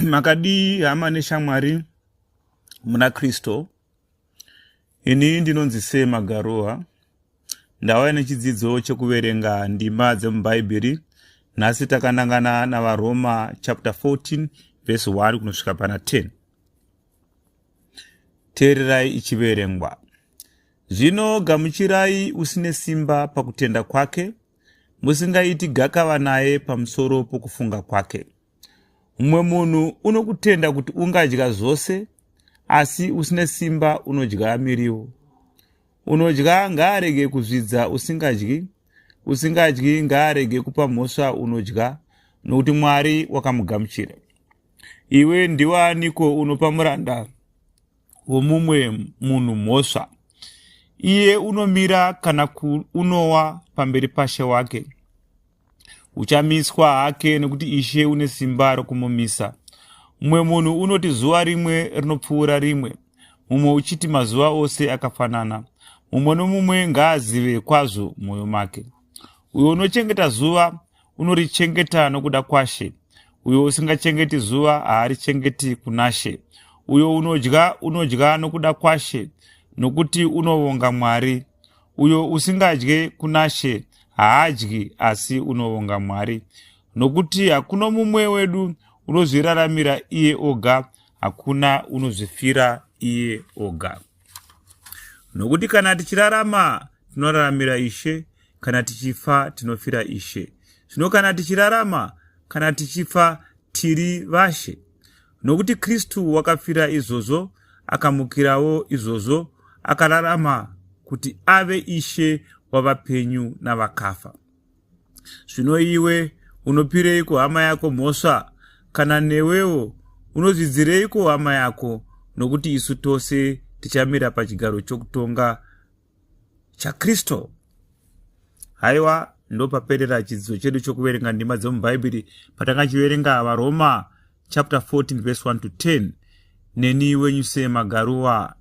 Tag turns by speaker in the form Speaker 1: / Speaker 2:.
Speaker 1: Makadi hama neshamwari muna Kristo. Ini ndinonzi Sema Garoa. Ndauya nechidzidzo chekuverenga ndima dzemubhaibheri. Nhasi takanangana navaroma chapter 14 verse 1 kunosvika pana 10. Teererai ichiverengwa. Zvino gamuchirai usine simba pakutenda kwake, musingaiti gakava naye pamusoro pokufunga kwake. Mumwe munhu unokutenda kuti ungadya zvose, asi usine simba unodya miriwo. Unodya ngaarege kuzvidza usingadyi, usingadyi ngaarege kupa mhosva unodya, nokuti Mwari wakamugamuchira. Iwe ndiwaniko unopa muranda womumwe munhu mhosva? Iye unomira kana unowa pamberi pashe wake. Uchamiswa hake nokuti Ishe une simba rokumumisa. Mumwe munhu unoti zuva rimwe rinopfuura rimwe, mumwe uchiti mazuva ose akafanana. Mumwe nomumwe ngaazive kwazvo mwoyo make. Uyo unochengeta zuva unorichengeta nokuda kwaShe. Uyo usingachengeti zuva haarichengeti kuna She. Uyo unodya nokuda kwaShe, nokuti unovonga Mwari. Uyo usingadye kuna She haadyi, asi unovonga Mwari. Nokuti hakuna mumwe wedu unozviraramira iye oga, hakuna unozvifira iye oga. Nokuti kana tichirarama tinoraramira Ishe, kana tichifa tinofira Ishe. Zvino kana tichirarama, kana tichifa tiri vaShe. Nokuti Kristu wakafira izvozvo, akamukirawo izvozvo, akararama kuti ave Ishe wavapenyu navakafa. Zvino iwe unopireiko hama yako mhosva? Kana newewo unozvidzireiko hama yako? Nokuti isu tose tichamira pachigaro chokutonga chaKristo. Haiwa, ndopaperera chidzidzo chedu chokuverenga ndima dzemubhaibheri patangachiverenga varoma chapter 14 verse 1 to 10. Neni wenyu Sema Garoa.